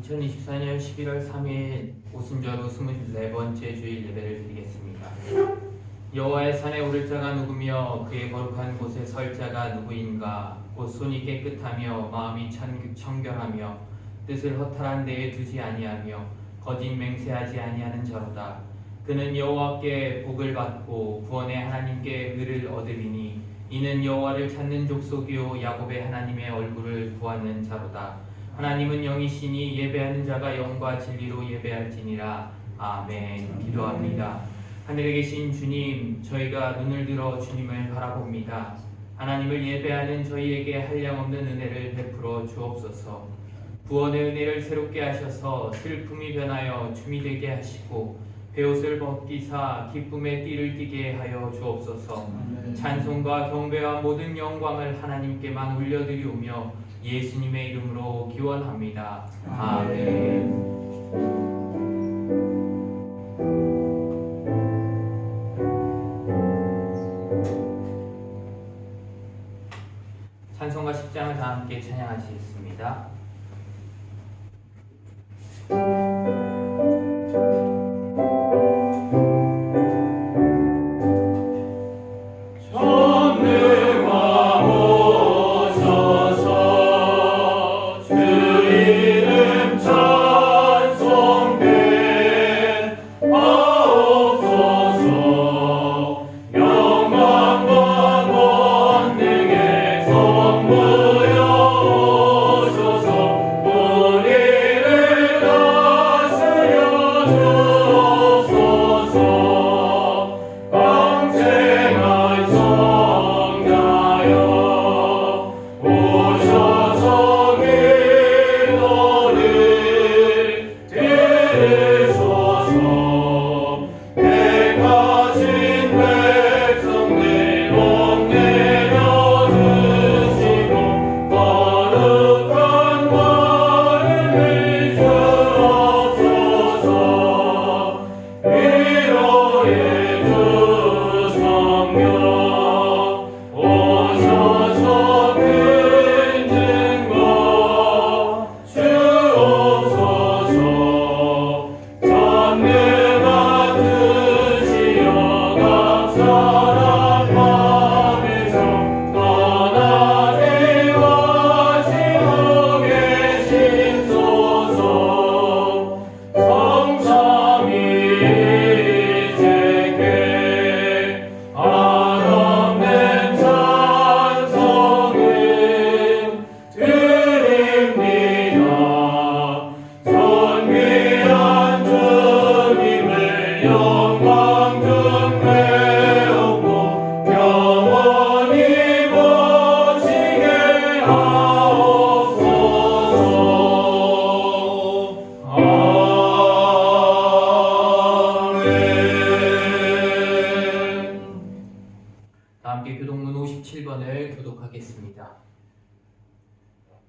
2024년 11월 3일 오순절 24번째 주일 예배를 드리겠습니다. 여호와의 산에 오를 자가 누구며 그의 거룩한 곳에 설 자가 누구인가? 곧 손이 깨끗하며 마음이 청결하며 뜻을 허탈한 데에 두지 아니하며 거짓 맹세하지 아니하는 자로다. 그는 여호와께 복을 받고 구원의 하나님께 의를 얻으리니 이는 여호와를 찾는 족속이요 야곱의 하나님의 얼굴을 구하는 자로다. 하나님은 영이시니 예배하는 자가 영과 진리로 예배할지니라. 아멘. 기도합니다. 하늘에 계신 주님, 저희가 눈을 들어 주님을 바라봅니다. 하나님을 예배하는 저희에게 한량없는 은혜를 베풀어 주옵소서. 구원의 은혜를 새롭게 하셔서 슬픔이 변하여 춤이 되게 하시고 베옷을 벗기사 기쁨의 띠를 띠게 하여 주옵소서. 찬송과 경배와 모든 영광을 하나님께만 올려드리오며 예수님의 이름으로 기원합니다. 아멘. 찬송가 10장을 다 함께 찬양하시겠습니다.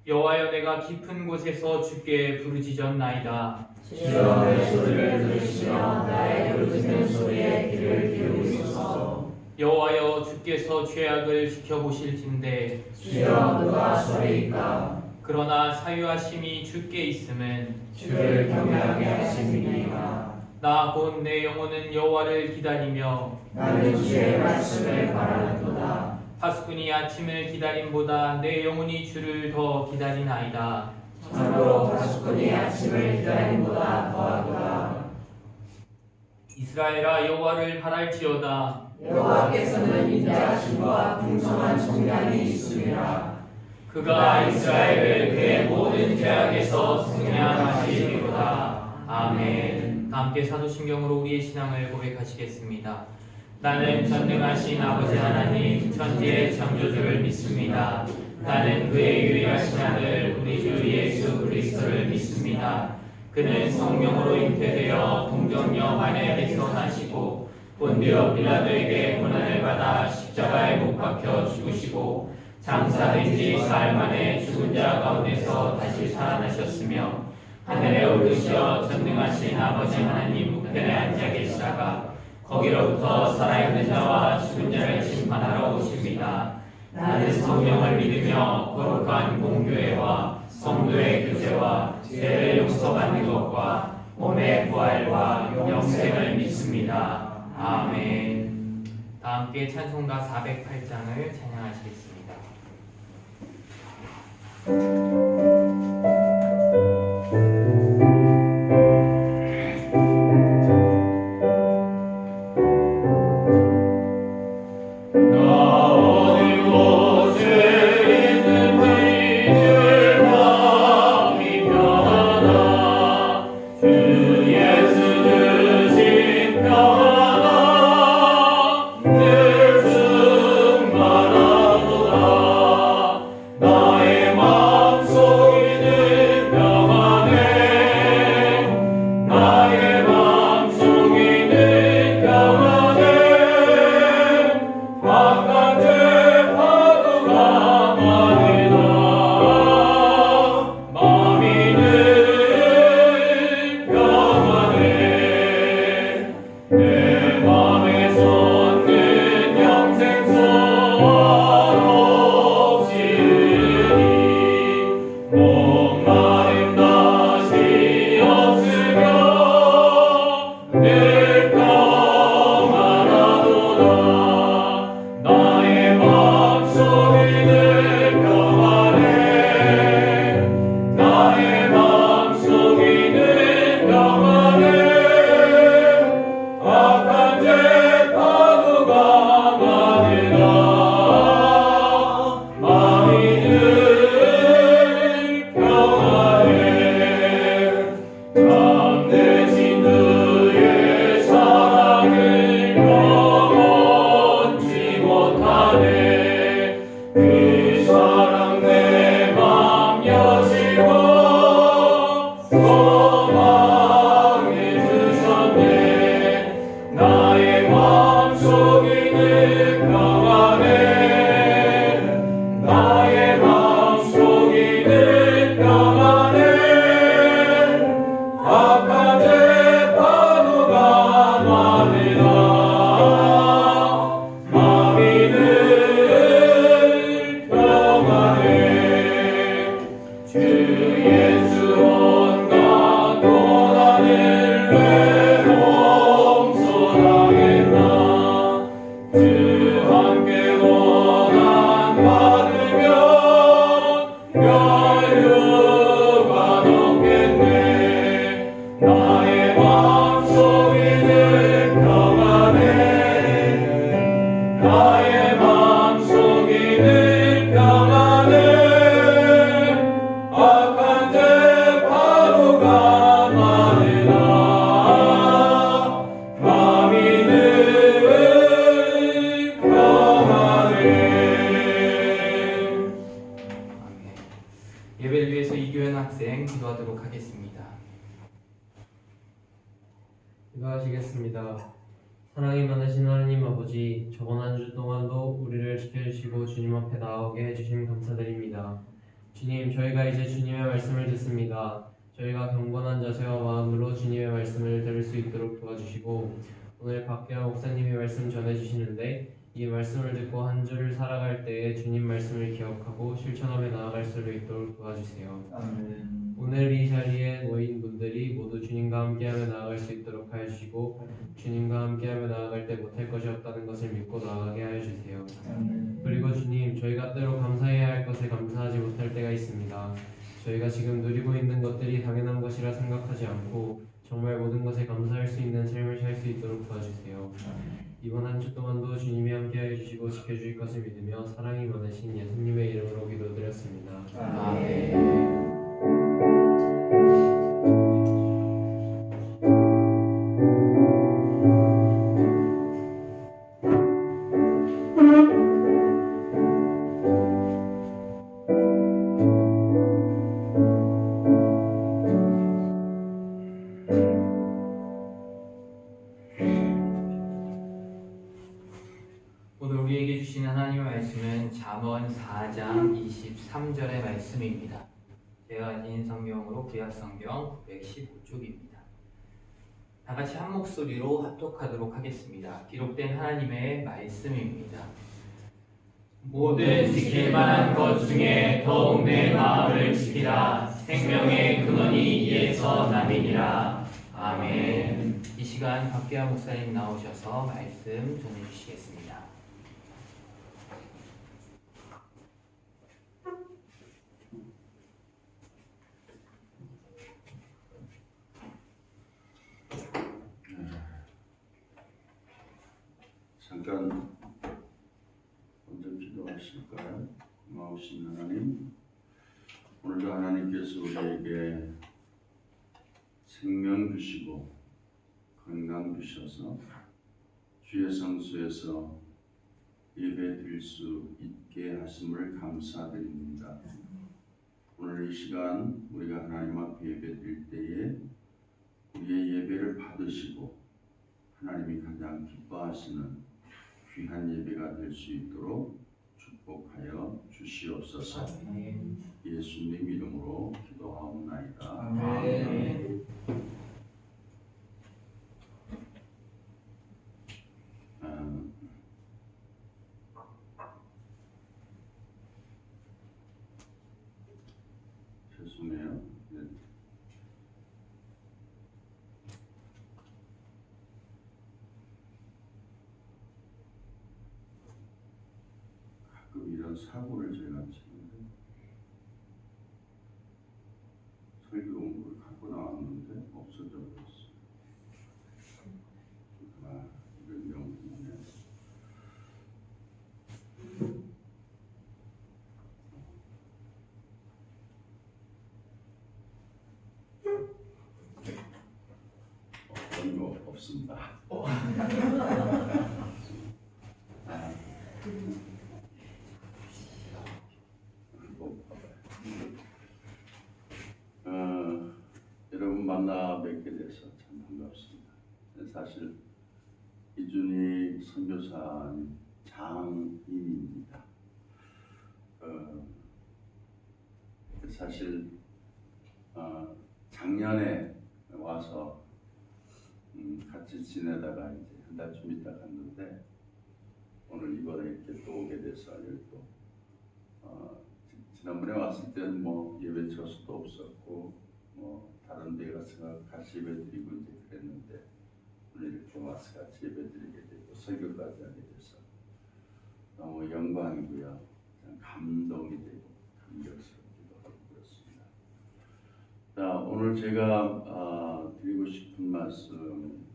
여호와여, 내가 깊은 곳에서 주께 부르짖었나이다. 주여, 내 소리를 들으시며 나의 부르짖는 소리에 귀를 기울이소서. 여호와여, 주께서 죄악을 지켜보실진대 주여, 누가 소리이까? 그러나 사유하심이 주께 있음은 주를 경외하게 하심이니라. 나 곧 내 영혼은 여호와를 기다리며 나는 주의 말씀을 바라는도다. 파수꾼이 아침을 기다림보다 내 영혼이 주를 더 기다리나이다. 참으로 파수꾼이 아침을 기다림보다 더하도다. 이스라엘아, 여호와를 바랄지어다. 여호와께서는 인자하심과 풍성한 정량이 있음이라. 그가 이스라엘을 그의 모든 죄악에서 승량하시리로다. 아멘. 함께 사도신경으로 우리의 신앙을 고백하시겠습니다. 나는 전능하신 아버지 하나님 천지의 창조주를 믿습니다. 나는 그의 유일하신 아들 우리 주 예수 그리스도를 믿습니다. 그는 성령으로 잉태되어 동정녀 마리아에게서 나시고 본디오 빌라도에게 고난을 받아 십자가에 못 박혀 죽으시고 장사된 지 사흘 만에 죽은 자 가운데서 다시 살아나셨으며 하늘에 오르시어 전능하신 아버지 하나님 우편에 앉아 계시다가 거기로부터 살아있는 자와 죽은 자를 심판하러 오십니다. 나는 성령을 믿으며 거룩한 공교회와 성도의 교제와 죄를 용서받는 것과 몸의 부활과 영생을 믿습니다. 아멘. 다 함께 찬송가 408장을 찬양하시겠습니다. 예배를 위해서 이교현 학생 기도하도록 하겠습니다. 기도하시겠습니다. 사랑이 많으신 하나님 아버지, 저번 한 주 동안도 우리를 지켜주시고 주님 앞에 나오게 해주심 감사드립니다. 주님, 저희가 이제 주님의 말씀을 듣습니다. 저희가 경건한 자세와 마음으로 주님의 말씀을 들을 수 있도록 도와주시고, 오늘 박대화 목사님이 말씀 전해주시는데 이 말씀을 듣고 한 주를 살아갈 때에 주님 말씀을 기억하고 실천하며 나아갈 수 있도록 도와주세요. 아멘. 오늘 이 자리에 모인 분들이 모두 주님과 함께하며 나아갈 수 있도록 하여 주시고, 주님과 함께하며 나아갈 때 못할 것이 없다는 것을 믿고 나아가게 하여 주세요. 아멘. 그리고 주님, 저희가 때로 감사해야 할 것에 감사하지 못할 때가 있습니다. 저희가 지금 누리고 있는 것들이 당연한 것이라 생각하지 않고 정말 모든 것에 감사할 수 있는 삶을 살 수 있도록 도와주세요. 이번 한 주 동안도 주님이 함께하여 주시고 지켜주실 것을 믿으며 사랑이 많으신 예수님의 이름으로 기도드렸습니다. 아멘. 오늘 우리에게 주신 하나님의 말씀은 잠언 4장 23절의 말씀입니다. 제가 가진 성경으로 구약성경 915쪽입니다. 다 같이 한 목소리로 합독하도록 하겠습니다. 기록된 하나님의 말씀입니다. 모든 지킬 만한 것 중에 더욱 내 마음을 지키라. 생명의 근원이 이에서 남이니라. 아멘. 이 시간 박기화 목사님 나오셔서 말씀 전해주시겠습니다. 잠깐 먼저 기도하실까요? 고마우신 하나님, 오늘도 하나님께서 우리에게 생명 주시고 건강 주셔서 주의 성수에서 예배 드릴 수 있게 하심을 감사드립니다. 오늘 이 시간 우리가 하나님 앞에 예배 드릴 때에 우리의 예배를 받으시고 하나님이 가장 기뻐하시는 귀한 예배가 될 수 있도록 축복하여 주시옵소서. 예수님 이름으로 기도하옵나이다. 아멘. 죄송해요. 네. 가끔 이런 사고를 제가 치는데 설교용으로 갖고 나왔는데 없어져 버렸어요. 이런 경우는 어떤 거 없습니다. 여러분 만나 뵙게 돼서 참 반갑습니다. 사실 이준희 선교사님 장인입니다. 사실 작년에 와서 같이 지내다가 이제 한 달쯤 있다 갔는데 오늘 이번에 이렇게 또 오게 돼서 여기 또 지난번에 왔을 때는 뭐 예배 처수도 없었고 뭐 다른 데 가서 같이 예배 드리고 이제 그랬는데 오늘 이렇게 와서 같이 예배 드리게 되고 설교까지 하게 돼서 너무 영광이고요. 감동이 되고 감격스럽기도 하고 그렇습니다. 자, 오늘 제가 드리고 싶은 말씀,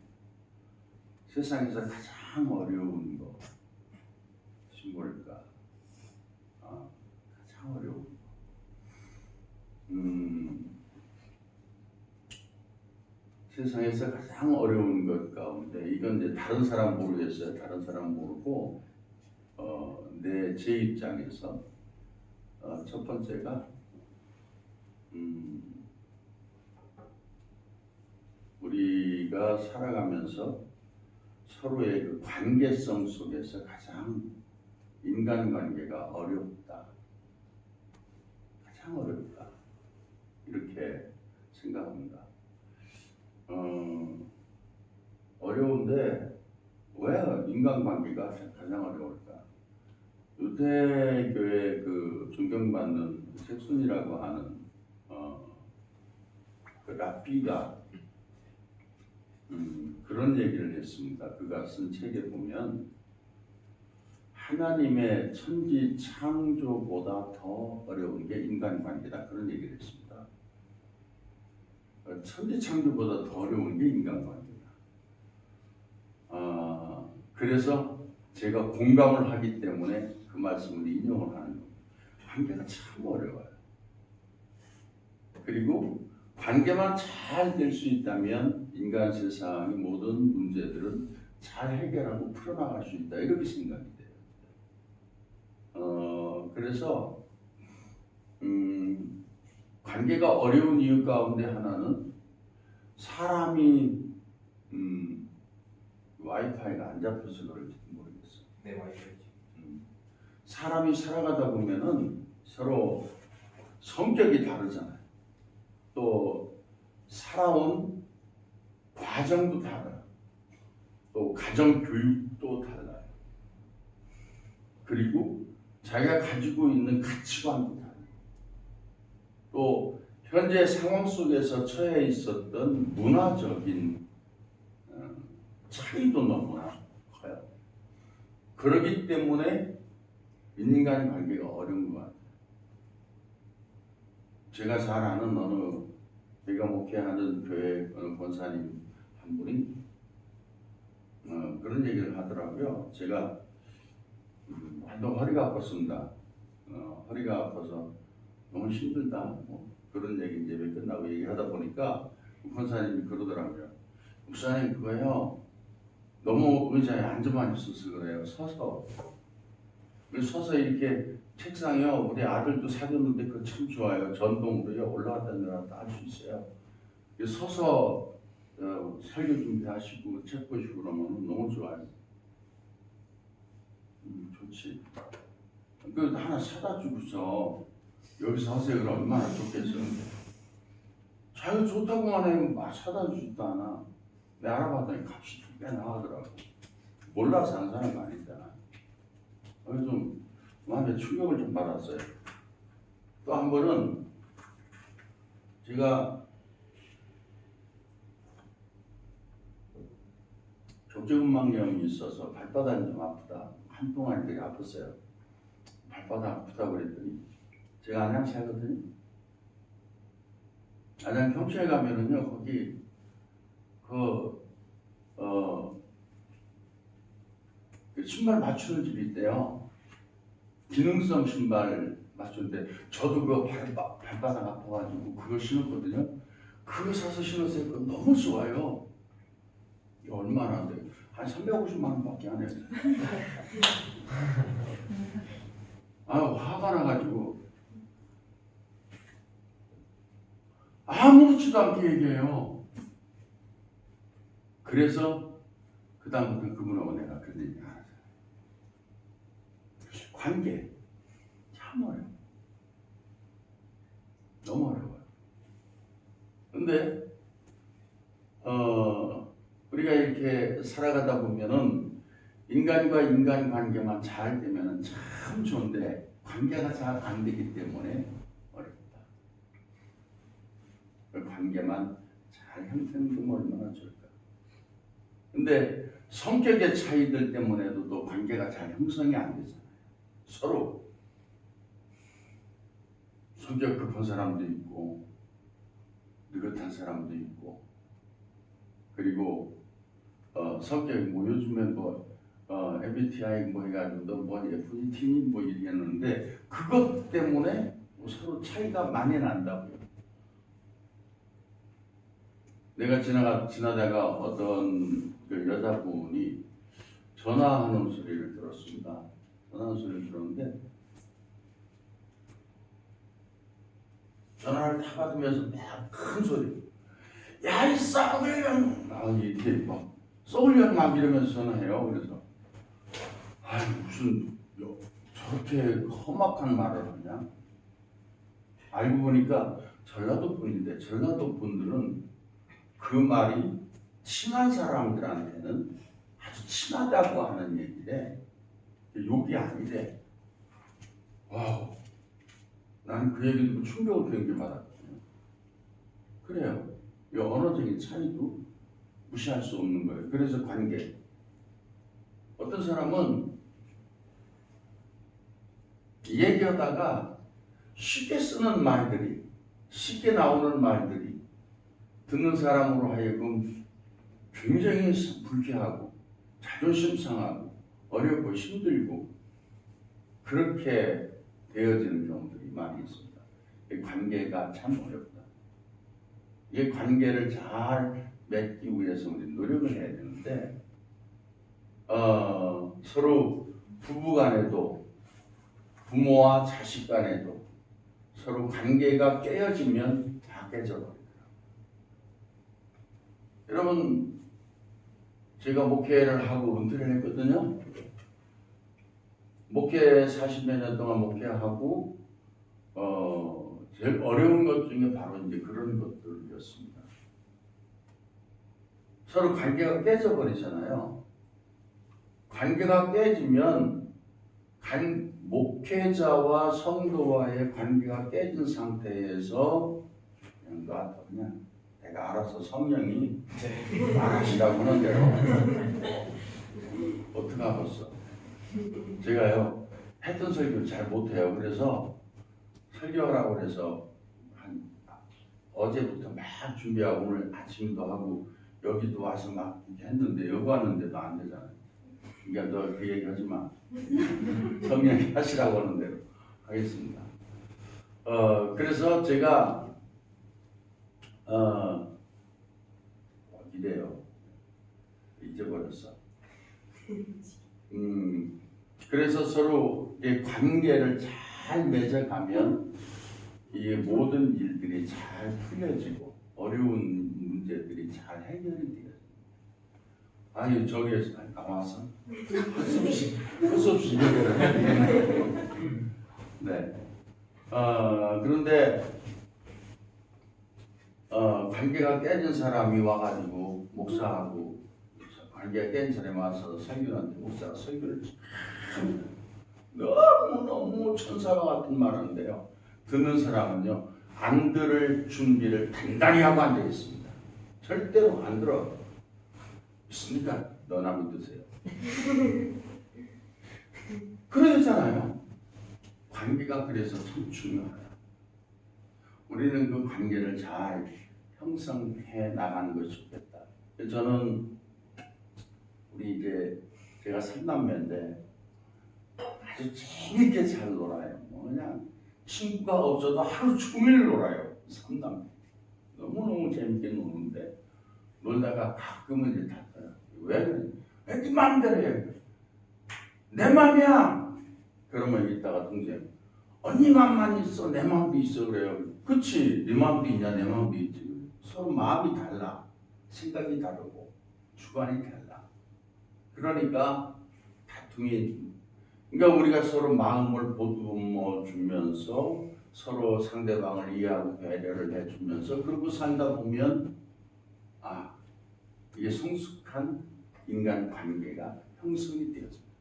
세상에서 가장 어려운 것이 뭘까? 가장 어려운 거. 세상에서 가장 어려운 것 가운데 이건 이제 다른 사람 모르겠어요. 다른 사람 모르고 제 입장에서 첫 번째가 우리가 살아가면서 서로의 그 관계성 속에서 가장 인간관계가 어렵다. 가장 어렵다. 이렇게 생각합니다. 어려운데 왜 인간관계가 가장 어려울까? 유대교의 그 존경받는 색순이라고 하는 그 랍비가 그런 얘기를 했습니다. 그가 쓴 책에 보면 하나님의 천지 창조보다 더 어려운 게 인간관계다. 그런 얘기를 했습니다. 천지 창조보다 더 어려운 게 인간관계다. 그래서 제가 공감을 하기 때문에 그 말씀을 인용을 하는 겁니다. 관계가 참 어려워요. 그리고 관계만 잘 될 수 있다면 인간 세상의 모든 문제들은 잘 해결하고 풀어나갈 수 있다. 이렇게 생각이 돼요. 그래서 관계가 어려운 이유 가운데 하나는 사람이 와이파이가 안 잡혀서 그럴지 모르겠어요. 네, 와이파이죠. 사람이 살아가다 보면은 서로 성격이 다르잖아요. 또 살아온 과정도 달라요. 또 가정 교육도 달라요. 그리고 자기가 가지고 있는 가치관도 달라요. 또 현재 상황 속에서 처해 있었던 문화적인 차이도 너무나 커요. 그렇기 때문에 인간 관계가 어려운 것 같아요. 제가 잘 아는 어느 제가 목회하는 교회 어느 권사님 한 분이 그런 얘기를 하더라고요. 제가 또 허리가 아팠습니다. 허리가 아파서 너무 힘들다. 뭐 그런 얘기 이제 끝나고 얘기하다 보니까 권사님이 그러더라고요. 목사님 그거요. 너무 의자에 앉아만 있어서 그래요. 서서 이렇게 책상이요. 우리 아들도 사줬는데 그거 참 좋아요. 전동으로요. 올라갔다 내려갔다 할 수 있어요. 서서 설교 준비하시고 책 보시고 그러면 너무 좋아요. 좋지. 그 하나 사다 주고서 여기서 하세요. 그럼 얼마나 좋겠어. 자기 좋다고만 해도 막 사다 주지도 않아. 내가 알아봤더니 값이 두 배 나가더라고. 몰라서 안 사는 거 아니잖아. 그래서 좀 마음에 충격을 좀 받았어요. 또 한 번은 제가 족저근막염이 있어서 발바닥이 좀 아프다. 한동안 되게 아팠어요. 발바닥 아프다고 그랬더니 제가 안양 살거든요. 안양 경찰에 가면은요 거기 그 신발 맞추는 집이 있대요. 기능성 신발 맞추는데 저도 그 발바닥 아파가지고 그거 신었거든요. 그거 사서 신었어요. 그거 너무 좋아요. 이게 얼마나 안 돼? 한 350만 원밖에 안 해요. 아유 화가 나가지고 아무렇지도 않게 얘기해요. 그래서 그 다음부터 그분하고 내가 그런 얘기 하잖아요. 관계 참 어려워. 너무 어려워요. 근데 우리가 이렇게 살아가다 보면은 인간과 인간 관계만 잘 되면은 참 좋은데 관계가 잘 안 되기 때문에 어렵다. 그 관계만 잘 형성되면 얼마나 좋을까. 근데 성격의 차이들 때문에도 또 관계가 잘 형성이 안 되잖아요. 서로 성격 급한 사람도 있고 느긋한 사람도 있고 그리고 성격이 뭐 요즘에 MBTI 뭐 해가지고 뭐 FET 뭐 이랬는데 그것 때문에 뭐 서로 차이가 많이 난다고요. 내가 지나다가 어떤 그 여자분이 전화하는 소리를 들었습니다. 전화하는 소리를 들었는데 전화를 다 받으면서 막 큰 소리, 야 이 썩을년, 이렇게 막 썩을년 막 이러면서 전화해요. 그래서 무슨 저렇게 험악한 말을 하냐? 알고 보니까 전라도 분인데 전라도 분들은 그 말이 친한 사람들한테는 아주 친하다고 하는 얘기래. 욕이 아니래. 와우. 나는 그 얘기 듣고 충격을 굉장히 받았거든요. 그래요. 이 언어적인 차이도 무시할 수 없는 거예요. 그래서 관계. 어떤 사람은 얘기하다가 쉽게 쓰는 말들이, 쉽게 나오는 말들이 듣는 사람으로 하여금 굉장히 불쾌하고 자존심 상하고 어렵고 힘들고 그렇게 되어지는 경우들이 많이 있습니다. 이 관계가 참 어렵다. 이 관계를 잘 맺기 위해서 우리 노력을 해야 되는데 서로 부부 간에도 부모와 자식 간에도 서로 관계가 깨어지면 다 깨져버립니다. 여러분 제가 목회를 하고 은퇴를 했거든요. 목회 40몇 년 동안 목회하고 제일 어려운 것 중에 바로 이제 그런 것들이었습니다. 서로 관계가 깨져버리잖아요. 관계가 깨지면 목회자와 성도와의 관계가 깨진 상태에서 그냥 놔둬. 그냥 내가 알아서 성령이 말하시라고 하는 대로 어떻게 하겠어. 제가요 했던 설교를 잘 못해요. 그래서 설교하라고 그래서 한 어제부터 막 준비하고 오늘 아침도 하고 여기도 와서 막 이렇게 했는데 여기 왔는데도 안 되잖아요. 그러니까 너 그 얘기 하지 마. 성령이 하시라고 하는 대로 하겠습니다. 그래서 제가 이래요. 잊어버렸어. 그래서 서로 관계를 잘 맺어가면 이 모든 일들이 잘 풀려지고 어려운 문제들이 잘 해결이 돼요. 아니 저기 나와서 헛수없이 얘기를 해야 되겠네. 네. 그런데 관계가 깨진 사람이 와가지고 목사하고 관계가 깨진 사람이 와서 설교하는데 목사가 설교를 너무 천사와 같은 말 하는데요. 듣는 사람은요 안 들을 준비를 단단히 하고 앉아 있습니다. 절대로 안 들어. 믿습니까? 너나 믿으세요. 그러잖아요. 관계가 그래서 참 중요하다. 우리는 그 관계를 잘 형성해 나가는 것이 좋겠다. 저는 우리 이제 제가 3남매인데 아주 재밌게 잘 놀아요. 그냥 친구가 없어도 하루 종일 놀아요. 3남매. 너무너무 재밌게 노는데 놀다가 가끔은 이제 닫아요. 왜 그래? 왜 네 마음대로 해? 내 마음이야. 그러면 이따가 동생 언니 마음만 있어. 내 마음도 있어. 그래요. 그치? 네 마음도 있냐? 내 마음도 있지. 서로 마음이 달라. 생각이 다르고 주관이 달라. 그러니까 다툼이 그러니까 우리가 서로 마음을 보듬어 주면서 서로 상대방을 이해하고 배려를 해주면서 그러고 살다 보면 이게 성숙한 인간 관계가 형성이 되었습니다.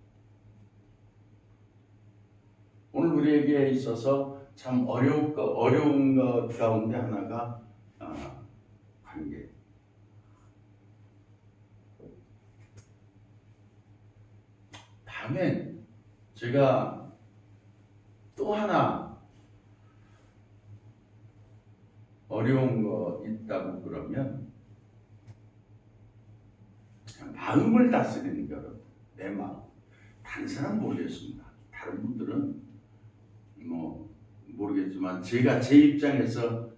오늘 우리에게 있어서 참 어려운 것 가운데 하나가 관계. 다음에 제가 또 하나 어려운 거 있다고 그러면 마음을 다스리는 게 어렵다. 내 마음. 다른 사람 모르겠습니다. 다른 분들은 모르겠지만 제가 제 입장에서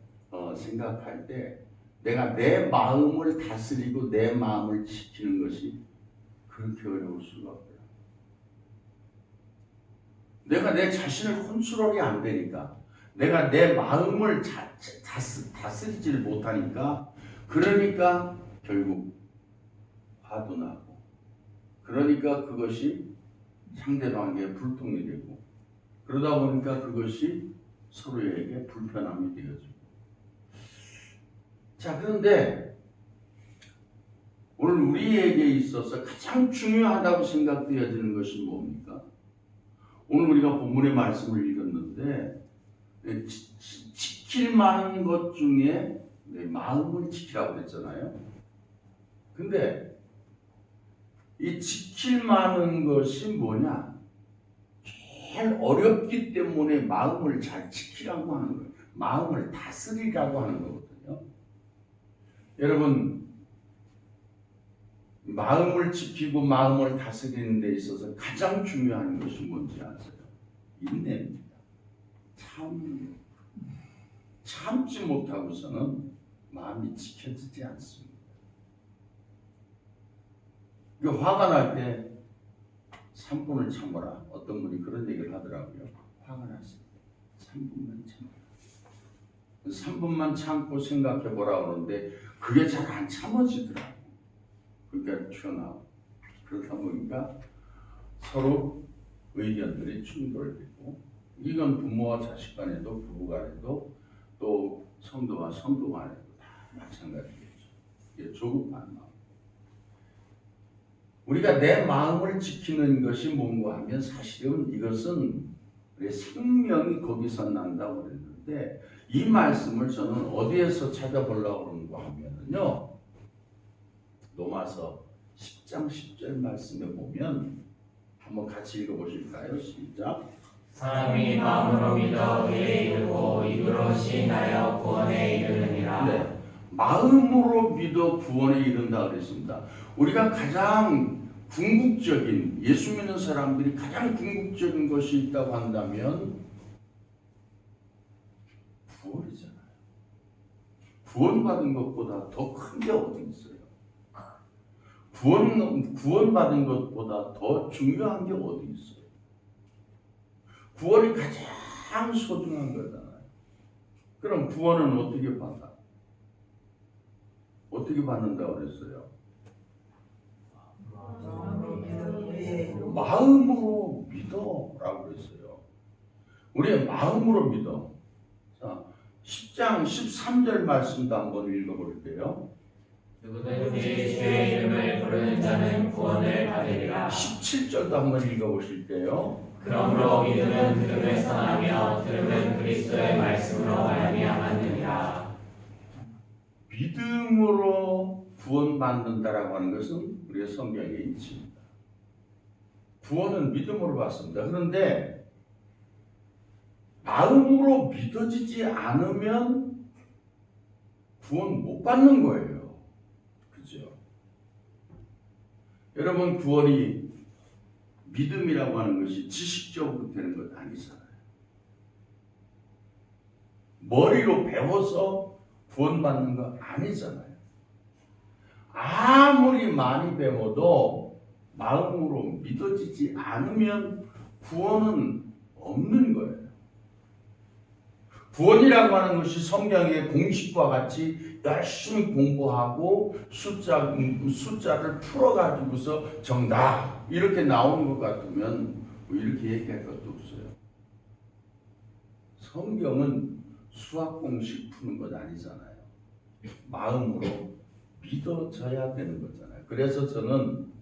생각할 때 내가 내 마음을 다스리고 내 마음을 지키는 것이 그렇게 어려울 수가 없어요. 내가 내 자신을 컨트롤이 안 되니까 내가 내 마음을 다스리지를 못하니까 그러니까 결국 화도 나고 그러니까 그것이 상대방에게 불통이 되고 그러다 보니까 그것이 서로에게 불편함이 되어지고 자 그런데 오늘 우리에게 있어서 가장 중요하다고 생각되어지는 것이 뭡니까? 오늘 우리가 본문의 말씀을 읽었는데 지킬 만한 것 중에 내 마음을 지키라고 그랬잖아요. 근데 이 지킬 만한 것이 뭐냐? 제일 어렵기 때문에 마음을 잘 지키라고 하는 거예요. 마음을 다스리라고 하는 거거든요. 여러분 마음을 지키고 마음을 다스리는 데 있어서 가장 중요한 것이 뭔지 아세요? 인내입니다. 참지 못하고서는 마음이 지켜지지 않습니다. 화가 날 때 3분을 참아라. 어떤 분이 그런 얘기를 하더라고요. 화가 났을 때 3분만 참아라. 3분만 참고 생각해 보라 그러는데 그게 잘 안 참아지더라고요. 그러니까 튀어나오고 그렇다 보니까 서로 의견들이 충돌되고 이건 부모와 자식 간에도 부부 간에도 또 성도와 성도 간에도 다 마찬가지겠죠. 이게 조급한 마음. 우리가 내 마음을 지키는 것이 뭔가 하면 사실은 이것은 우리의 생명이 거기서 난다고 그랬는데 이 말씀을 저는 어디에서 찾아보려고 그러는가 하면요. 로마서 10장 10절 말씀에 보면 한번 같이 읽어보실까요? 시작. 사람이 마음으로 믿어 의에 이르고 입으로 시인하여 구원에 이르느니라. 네, 마음으로 믿어 구원에 이른다 그랬습니다. 우리가 가장 궁극적인 예수 믿는 사람들이 가장 궁극적인 것이 있다고 한다면 구원이잖아요. 구원받은 것보다 더 큰 게 어디 있어요? 구원받은 것보다 더 중요한 게 어디 있어요? 구원이 가장 소중한 거잖아요. 그럼 구원은 어떻게 받아? 어떻게 받는다고 그랬어요? 마음으로 믿어라고 그랬어요. 우리의 마음으로 믿어. 자, 10장 13절 말씀도 한번 읽어볼게요. 누구든지 주의 이름을 부르는 자는 구원을 받으리라. 17절도 한번 읽어보실게요. 그러므로 믿음은 들음에서 나며 들음은 그리스도의 말씀으로 말미암았느니라. 믿음으로 구원받는다라고 하는 것은 우리의 성경에 있습니다. 구원은 믿음으로 받습니다. 그런데 마음으로 믿어지지 않으면 구원 못 받는 거예요. 그죠? 여러분, 구원이 믿음이라고 하는 것이 지식적으로 되는 것 아니잖아요. 머리로 배워서 구원받는 거 아니잖아요. 아무리 많이 배워도 마음으로 믿어지지 않으면 구원은 없는 거예요. 구원이라고 하는 것이 성경의 공식과 같이 열심히 공부하고 숫자를 풀어가지고서 정답 이렇게 나오는 것 같으면 뭐 이렇게 얘기할 것도 없어요. 성경은 수학 공식 푸는 것 아니잖아요. 마음으로 믿어져야 되는 거잖아요. 그래서 저는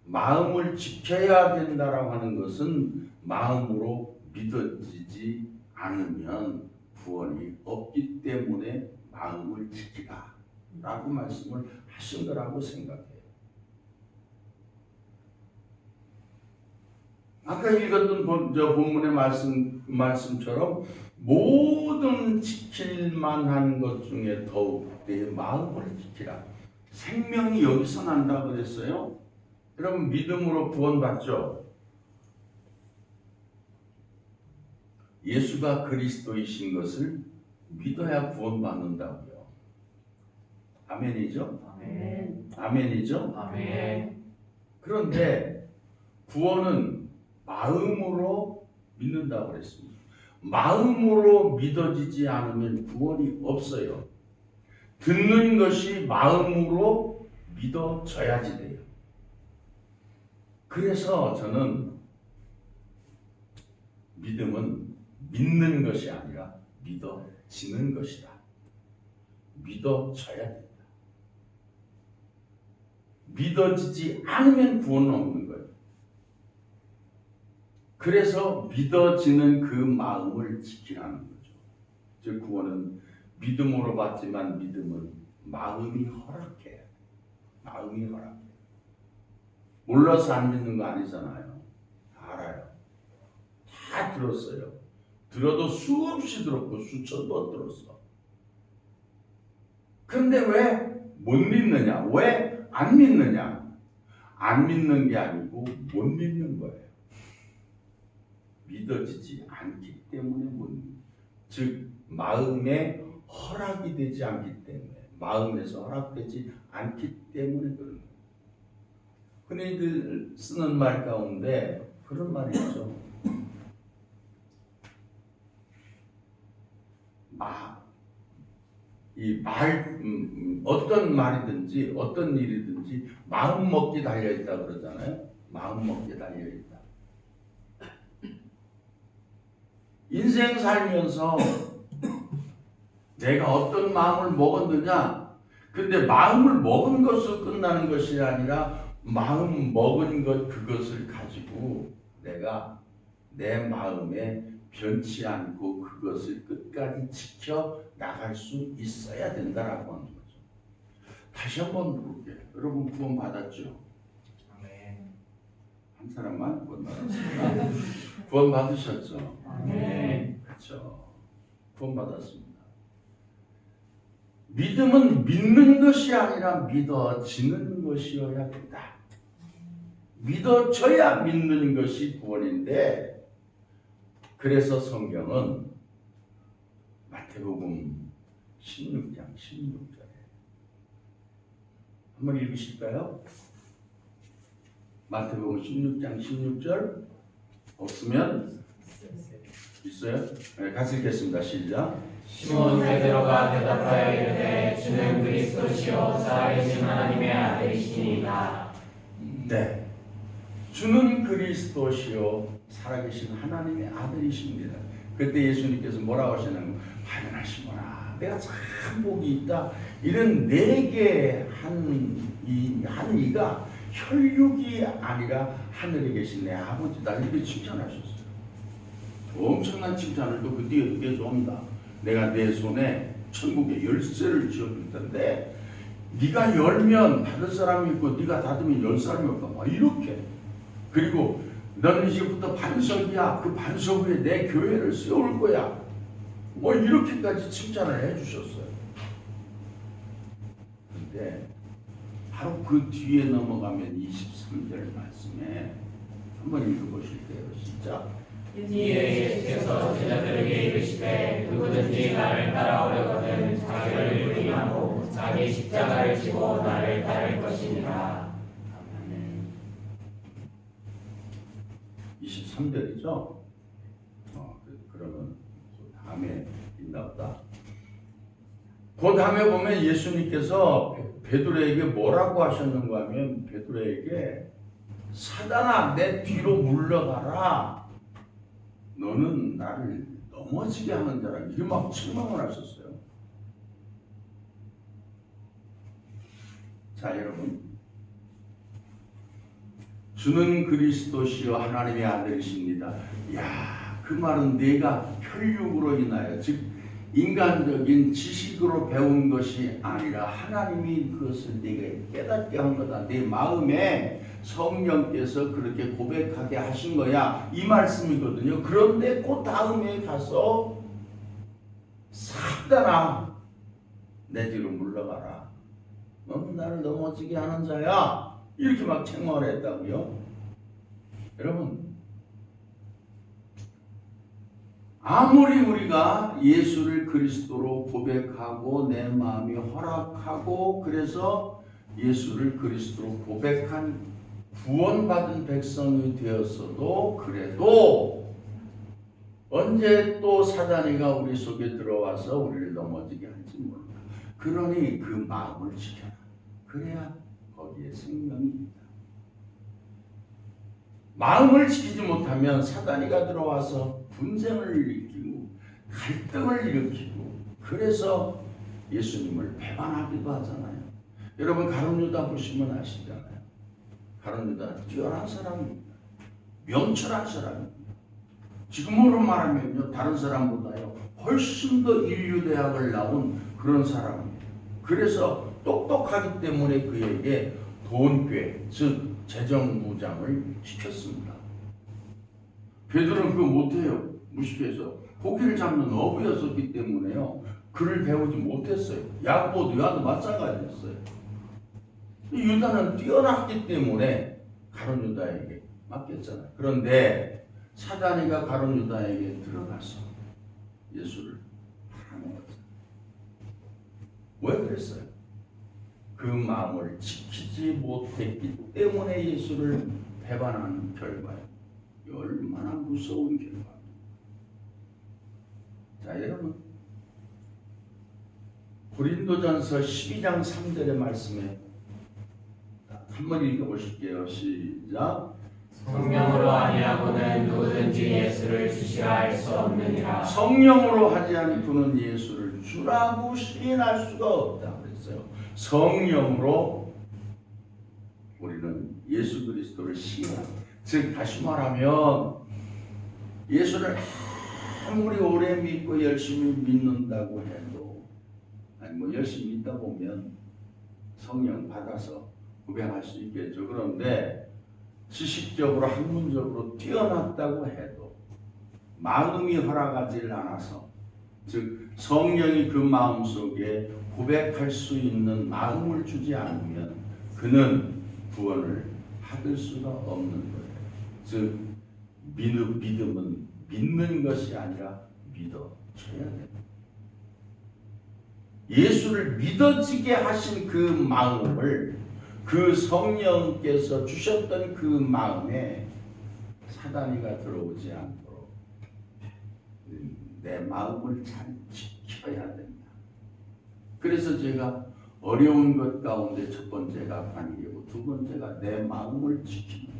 마음을 지켜야 된다라고 하는 것은 마음으로 믿어지지 않으면 구원이 없기 때문에 마음을 지키라 라고 말씀을 하신 거라고 생각해요. 아까 읽었던 본문의 말씀처럼 모든 지킬 만한 것 중에 더욱 내 마음을 지키라. 생명이 여기서 난다고 그랬어요. 여러분, 믿음으로 구원받죠? 예수가 그리스도이신 것을 믿어야 구원받는다고요. 아멘이죠? 아멘. 아멘이죠? 아멘. 그런데 구원은 마음으로 믿는다고 그랬습니다. 마음으로 믿어지지 않으면 구원이 없어요. 듣는 것이 마음으로 믿어져야지 돼요. 그래서 저는 믿음은 믿는 것이 아니라 믿어지는 것이다. 믿어져야 된다. 믿어지지 않으면 구원은 없는 거예요. 그래서 믿어지는 그 마음을 지키라는 거죠. 즉 구원은 믿음으로 받지만 믿음은 마음이 허락해요. 마음이 허락해요. 몰라서 안 믿는 거 아니잖아요. 다 알아요. 다 들었어요. 들어도 수없이 들었고 수천 번 들었어. 근데 왜 못 믿느냐? 왜 안 믿느냐? 안 믿는 게 아니고 못 믿는 거예요. 믿어지지 않기 때문에 못 믿는. 즉 마음에 허락이 되지 않기 때문에, 마음에서 허락되지 않기 때문에 그런 거예요. 흔히들 쓰는 말 가운데 그런 말이 있죠. 어떤 말이든지 어떤 일이든지 마음 먹기 달려 있다 그러잖아요. 마음 먹기 달려 있다. 인생 살면서 내가 어떤 마음을 먹었느냐? 근데 마음을 먹은 것으로 끝나는 것이 아니라 마음 먹은 것 그것을 가지고 내가 내 마음에 변치 않고 그것을 끝까지 지켜 나갈 수 있어야 된다라고 하는 거죠. 다시 한번 물을게요. 여러분 구원 받았죠? 한 사람만 구원 받았습니다. 구원 받으셨죠? 네. 그렇죠. 구원 받았습니다. 믿음은 믿는 것이 아니라 믿어지는 것이어야 된다. 믿어져야 믿는 것이 구원인데, 그래서 성경은 마태복음 16장 16절에 한번 읽으실까요? 마태복음 16장 16절 없으면 있어요? 네, 같이 읽겠습니다. 시작. 시몬 베드로가 대답하여 이르되 주는 그리스도시요 살아계신 하나님의 아들이시니이다. 네, 주는 그리스도시요 살아계신 하나님의 아들이십니다. 그때 예수님께서 뭐라고 하시냐면 하늘아 시몬아 내가 참 복이 있다. 이런 내게 한 이가 혈육이 아니라 하늘에 계신 내 아버지다. 이렇게 칭찬하셨어요. 엄청난 칭찬을 또 그 뒤에 뒤에서 온다. 내가 내 손에 천국의 열쇠를 쥐어줄 텐데 네가 열면 받을 사람이 있고 네가 닫으면 열 사람이 없다. 막 이렇게. 그리고 너는 이제부터 반석이야. 그 반석 위에 내 교회를 세울 거야. 뭐 이렇게까지 칭찬을 해주셨어요. 근데 바로 그 뒤에 넘어가면 23절 말씀에 한번 읽어보실게요. 시작. 이에 예수께서 제자들에게 이르시되 누구든지 나를 따라오려거든 자기를 부인하고 자기 십자가를 지고 나를 따를 것이니라. 아멘. 23절이죠? 그러면 그 다음에 있나 보다. 그 다음에 보면 예수님께서 베드로에게 뭐라고 하셨는가 하면 베드로에게 사단아 내 뒤로 물러가라. 너는 나를 넘어지게 하는 자라. 이렇게 막 책망을 하셨어요. 자 여러분, 주는 그리스도시요 하나님의 아들이십니다. 야, 그 말은 내가 혈육으로 인하여 즉 인간적인 지식으로 배운 것이 아니라 하나님이 그것을 내게 깨닫게 한 거다. 내 마음에 성령께서 그렇게 고백하게 하신 거야. 이 말씀이거든요. 그런데 그 다음에 가서 사단아 내 뒤로 물러가라. 너는 나를 넘어지게 하는 자야. 이렇게 막 책망을 했다고요. 여러분, 아무리 우리가 예수를 그리스도로 고백하고 내 마음이 허락하고 그래서 예수를 그리스도로 고백한 구원받은 백성이 되었어도 그래도 언제 또 사단이가 우리 속에 들어와서 우리를 넘어지게 할지 모른다. 그러니 그 마음을 지켜라. 그래야 거기에 생명이 있다. 마음을 지키지 못하면 사단이가 들어와서 분쟁을 일으키고 갈등을 일으키고 그래서 예수님을 배반하기도 하잖아요. 여러분 가룟 유다 보시면 아시잖아요. 가룟 유다 뛰어난 사람입니다. 명철한 사람입니다. 지금으로 말하면요 다른 사람보다요 훨씬 더 인류대학을 나온 그런 사람입니다. 그래서 똑똑하기 때문에 그에게 돈괴 즉 재정무장을 시켰습니다. 베드로는 그거 못해요. 무식해서 고기를 잡는 어부였었기 때문에요 그를 배우지 못했어요. 야고보 요한도 마찬가지였어요. 유다는 뛰어났기 때문에 가룟 유다에게 맡겼잖아요. 그런데 사단이가 가룟 유다에게 들어가서 예수를 팔아먹었어요. 왜 그랬어요? 그 마음을 지키지 못했기 때문에 예수를 배반하는 결과예요. 얼마나 무서운 결과입니다. 자 여러분, 고린도전서 12장 3절의 말씀에 한번 읽어보실게요. 시작. 성령으로 아니하고는 누구든지 예수를 주시라 할 수 없느니라. 성령으로 하지 않고는 예수를 주라고 시인할 수가 없다 그랬어요. 성령으로 우리는 예수 그리스도를 신앙, 즉 다시 말하면 예수를 아무리 오래 믿고 열심히 믿는다고 해도 아니 뭐 열심히 믿다 보면 성령 받아서 고백할 수 있겠죠. 그런데 지식적으로 학문적으로 뛰어났다고 해도 마음이 허락하지 않아서 즉 성령이 그 마음 속에 고백할 수 있는 마음을 주지 않으면 그는 구원을 받을 수가 없는 거예요. 즉 믿음은 믿는 것이 아니라 믿어줘야 돼요. 예수를 믿어지게 하신 그 마음을 그 성령께서 주셨던 그 마음에 사단이가 들어오지 않도록 내 마음을 잘 지켜야 된다. 그래서 제가 어려운 것 가운데 첫 번째가 관계고 두 번째가 내 마음을 지키는 것.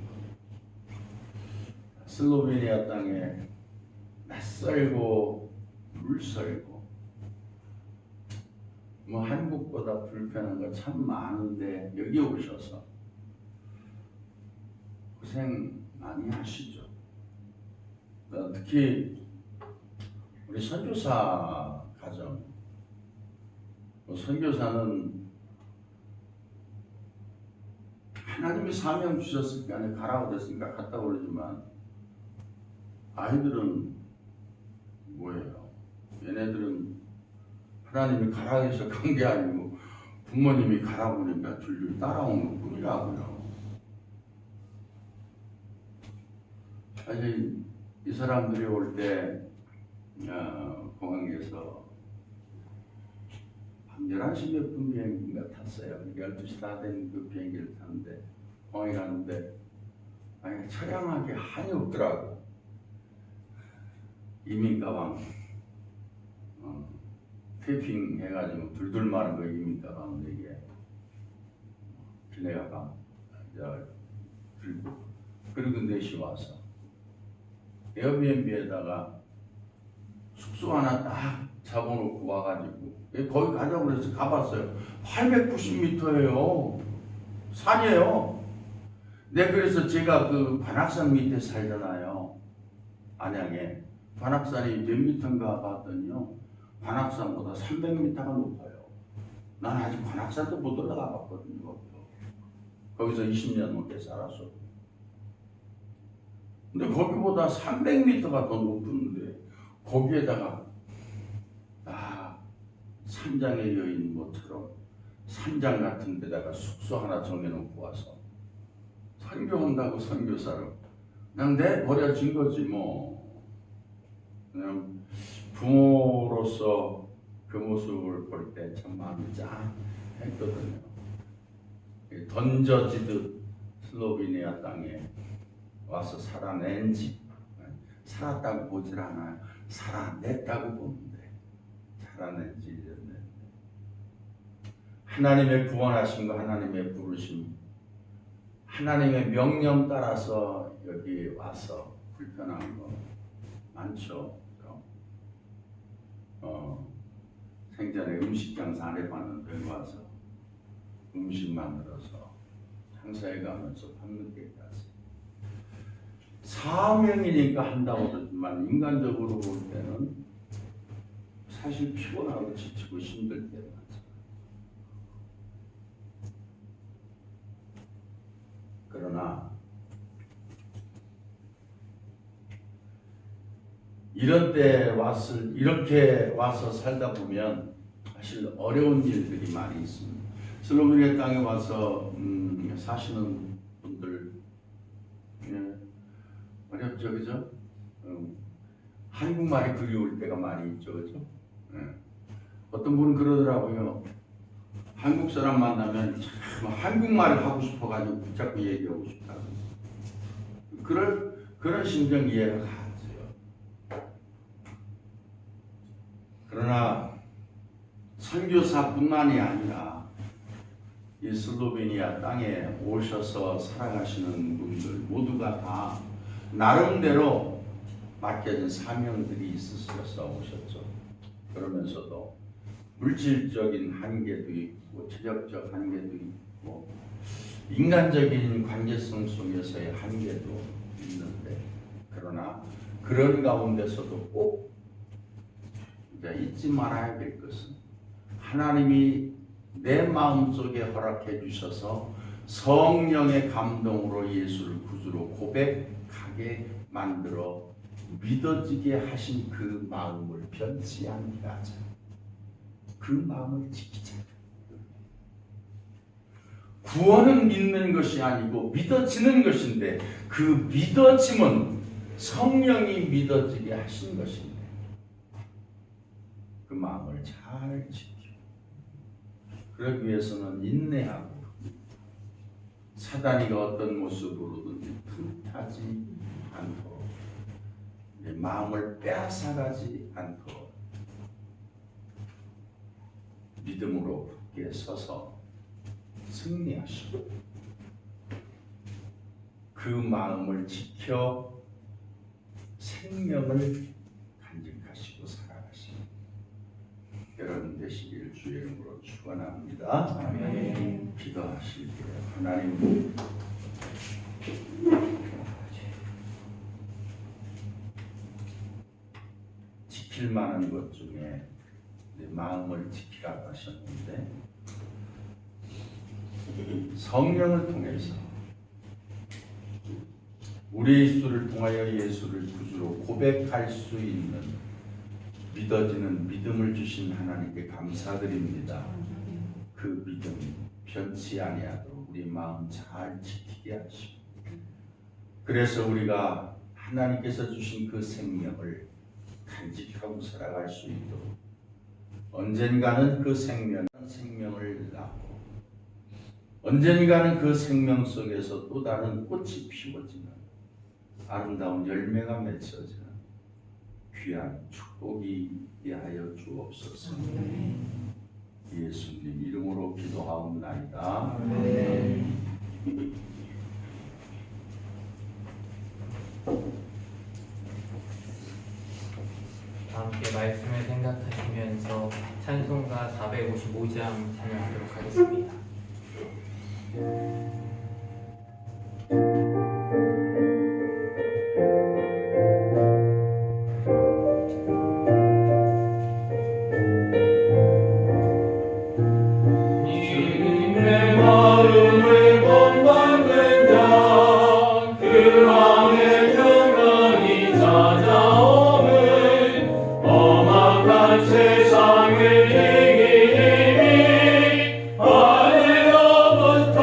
슬로베니아 땅에 낯설고 물설고 뭐 한국보다 불편한 거 참 많은데 여기 오셔서 고생 많이 하시죠. 특히 우리 선교사 가정, 선교사는 하나님이 사명 주셨을 때 안에 가라고 그랬으니까 갔다 오르지만 아이들은 뭐예요? 얘네들은 하나님이 가라 해서 간 게 아니고 부모님이 가라고 하니까 줄줄 따라오는 뿐이라고요. 사실 이 사람들이 올 때 공항에서 밤 11시 몇 분 비행기가 탔어요. 12시 다 된 그 비행기를 탔는데 공항에 갔는데 아니 처량하게 한이 없더라고. 이민 가방 테이핑 해가지고 둘둘 마른 거 이민 가방 4개 기내 가방 들고 그리고 4시 와서 에어비앤비에다가 숙소 하나 딱 잡아놓고 와가지고 거기 가자고 그래서 가봤어요. 890m예요. 산이에요. 네, 그래서 제가 그 관악산 밑에 살잖아요. 안양에. 관악산이 몇 미터인가 봤더니요. 관악산보다 300m가 높아요. 난 아직 관악산도 못 올라가 봤거든요. 거기서 20년 넘게 살았어. 근데 거기보다 300m가 더 높은데 거기에다가 산장의 여인 모처럼 산장 같은 데다가 숙소 하나 정해놓고 와서 선교한다고 선교사로 그냥 내버려진 거지 뭐. 그냥 부모로서 그 모습을 볼 때 참 마음이 짠했거든요. 던져지듯 슬로베니아 땅에 와서 살아낸지 살았다고 보질 않아요. 살아냈다고 보는데 살아낸지 이랬네. 하나님의 구원하심과 하나님의 부르심, 하나님의 명령 따라서 여기 와서 불편한 거 많죠. 생전에 음식 장사 안 해봤는데 여기 와서 음식 만들어서 장사해 가면서 밤늦게 갔어요. 사명이니까 한다고 그러지만 인간적으로 볼 때는 사실 피곤하고 지치고 힘들 때가 많죠. 그러나 이렇게 와서 살다 보면 사실 어려운 일들이 많이 있습니다. 슬로베니아 땅에 와서 사시는 분들 어렵죠, 그죠? 한국말이 그리울 때가 많이 있죠, 그죠? 어떤 분은 그러더라고요. 한국 사람 만나면 참 한국말을 하고 싶어가지고 붙잡고 얘기하고 싶다고. 그런 심정 이해가 가죠. 그러나 선교사뿐만이 아니라 이 슬로베니아 땅에 오셔서 살아가시는 분들 모두가 다 나름대로 맡겨진 사명들이 있으셔서 오셨죠. 그러면서도 물질적인 한계도 있고 체력적 한계도 있고 인간적인 관계성 속에서의 한계도 있는데, 그러나 그런 가운데서도 꼭 이제 잊지 말아야 될 것은 하나님이 내 마음속에 허락해 주셔서 성령의 감동으로 예수를 구주로 고백하게 만들어 믿어지게 하신 그 마음을 변치 않게 하자. 그 마음을 지키자. 구원은 믿는 것이 아니고 믿어지는 것인데, 그 믿어짐은 성령이 믿어지게 하신 것인데, 그 마음을 잘 지켜. 그러기 위해서는 인내하고 사단이가 어떤 모습으로든지 틈타지 않도록, 내 마음을 빼앗아가지 않도록 믿음으로 굳게 서서 승리하시고, 그 마음을 지켜 생명을 간직하시고 살아가시는 여러분 되시기를 주의 이름으로 축원합니다. 아멘. 기도하실 때 하나님, 지킬 만한 것 중에 내 마음을 지키라고 하셨는데, 성령을 통해서 우리 예수를 통하여 예수를 구주로 고백할 수 있는 믿어지는 믿음을 주신 하나님께 감사드립니다. 그 믿음 변치 아니하도록 우리 마음 잘 지키게 하시고, 그래서 우리가 하나님께서 주신 그 생명을 간직하고 살아갈 수 있도록, 언젠가는 그 생명을 낳고 언젠가는 그 생명 속에서 또 다른 꽃이 피워지는 아름다운 열매가 맺혀지는 귀한 축복이 하여 주옵소서. 예수님 이름으로 기도하옵나이다. 함께 말씀을 생각하시면서 찬송가 455장 찬양하도록 하겠습니다. 주님의 마음을 본받는 자, 그 왕의 평강이 찾아오면 험악한 세상을 이기니 하늘로부터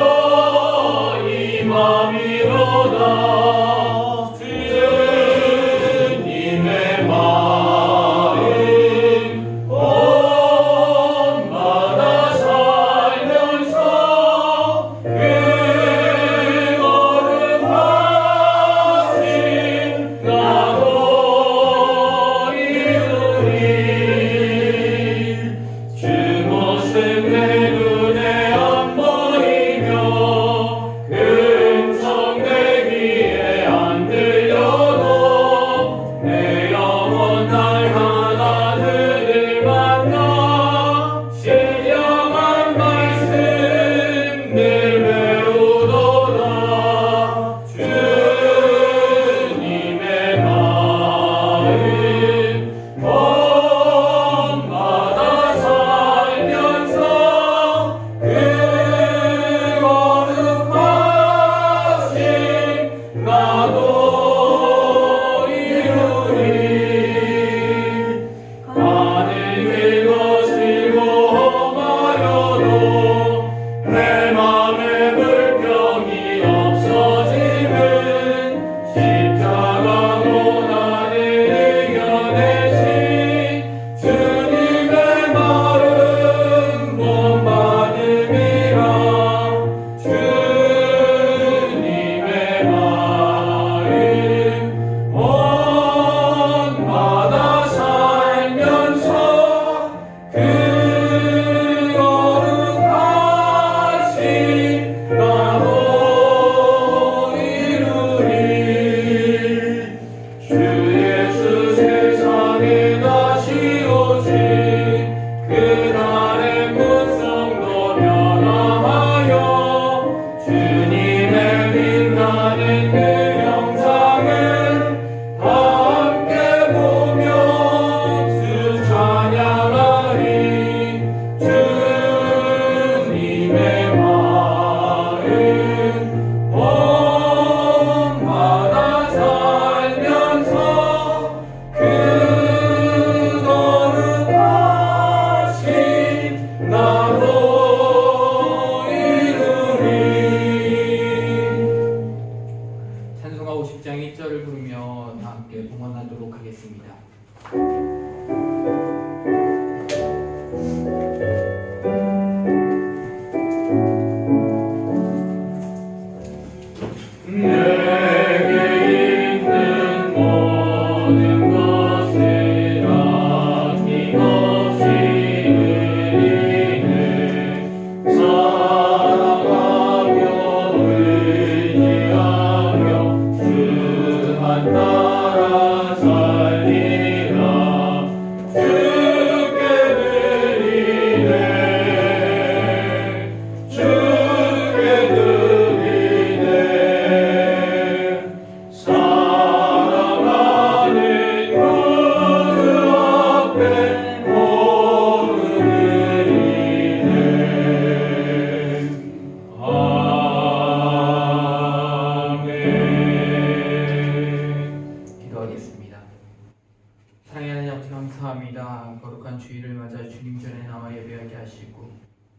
또한 주일을 맞아 주님 전에 나와 예배하게 하시고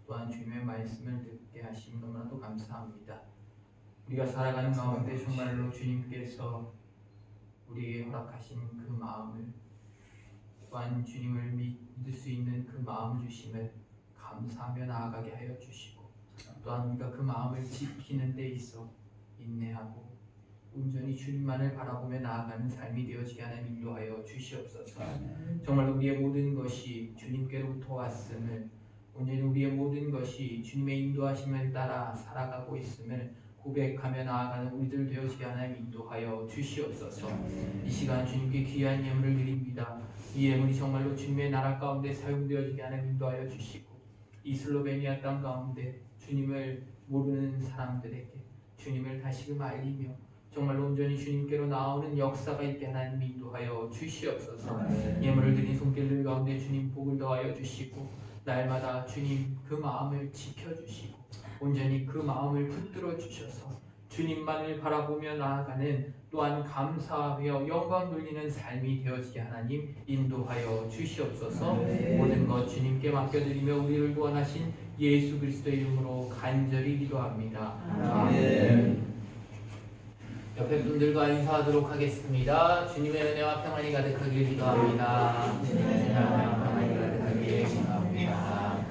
또한 주님의 말씀을 듣게 하심 너무나도 감사합니다. 우리가 살아가는 가운데 정말로 주님께서 우리에게 허락하신 그 마음을 또한 주님을 믿을 수 있는 그 마음을 주심을 감사하며 나아가게 하여 주시고 또한 우리가 그 마음을 지키는 데 있어 인내하고 온전히 주님만을 바라보며 나아가는 삶이 되어지게 하는 인도하여 주시옵소서. 정말 우리의 모든 것이 주님께로부터 왔음을 온전히 우리의 모든 것이 주님의 인도하심을 따라 살아가고 있음을 고백하며 나아가는 우리들 되어지게 하나님 인도하여 주시옵소서. 이 시간 주님께 귀한 예물을 드립니다. 이 예물이 정말로 주님의 나라 가운데 사용되어지게 하나님 인도하여 주시고 이 슬로베니아 땅 가운데 주님을 모르는 사람들에게 주님을 다시금 알리며 정말로 온전히 주님께로 나오는 역사가 있게 하나님 인도하여 주시옵소서. 예물을 드린 손길들 가운데 주님 복을 더하여 주시고 날마다 주님 그 마음을 지켜주시고 온전히 그 마음을 붙들어 주셔서 주님만을 바라보며 나아가는 또한 감사하며 영광 돌리는 삶이 되어지게 하나님 인도하여 주시옵소서. 모든 것 주님께 맡겨드리며 우리를 구원하신 예수 그리스도의 이름으로 간절히 기도합니다. 아멘. 옆에 분들과 인사하도록 하겠습니다. 주님의 은혜와 평안이 가득하길 기도합니다. 주님의 은혜와 평안이 가득하길 기도합니다.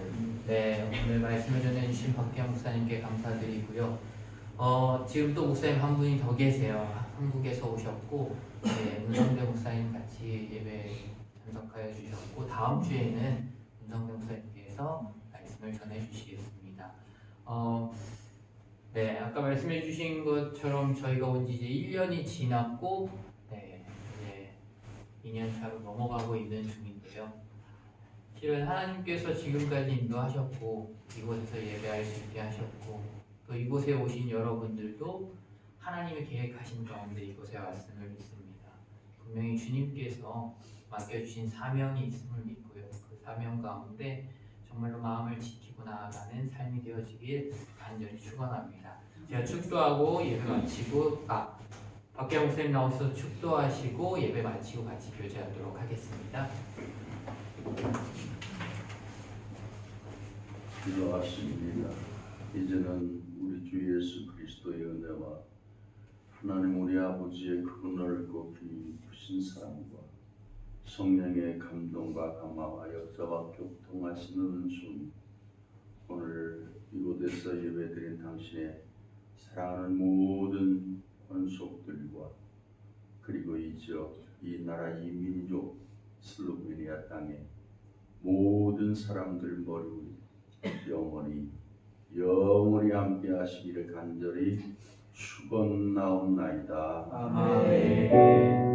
네, 오늘 말씀을 전해주신 박태영 목사님께 감사드리고요. 지금 또 목사님 한 분이 더 계세요. 한국에서 오셨고 네, 문성대 목사님 같이 예배 참석하여 주셨고 다음 주에는 문성대 목사님께서 말씀을 전해주시겠습니다. 네, 아까 말씀해 주신 것처럼 저희가 온 지 이제 1년이 지났고 네, 이제 2년차로 넘어가고 있는 중인데요. 실은 하나님께서 지금까지 인도하셨고 이곳에서 예배할 수 있게 하셨고 또 이곳에 오신 여러분들도 하나님의 계획하신 가운데 이곳에 왔음을 믿습니다. 분명히 주님께서 맡겨주신 사명이 있음을 믿고요. 그 사명 가운데 정말로 마음을 지키고 나아가는 삶이 되어지길 간절히 축원합니다. 제가 축도하고 예배 마치고 박경 목사님 나오셔서 축도하시고 예배 마치고 같이 교제하도록 하겠습니다. 기도하십니다. 이제는 우리 주 예수 그리스도의 은혜와 하나님 우리 아버지의 크고 넓고 깊으신 사랑과 성령의 감동과 감화하여 저와 교통하시는 은총이 오늘 이곳에서 예배드린 당신의 사랑하는 모든 권속들과 그리고 이 지역, 이 나라, 이 민족 슬로베니아 땅의 모든 사람들 머리 위에 영원히 함께 하시기를 간절히 축원나옵나이다. 아멘.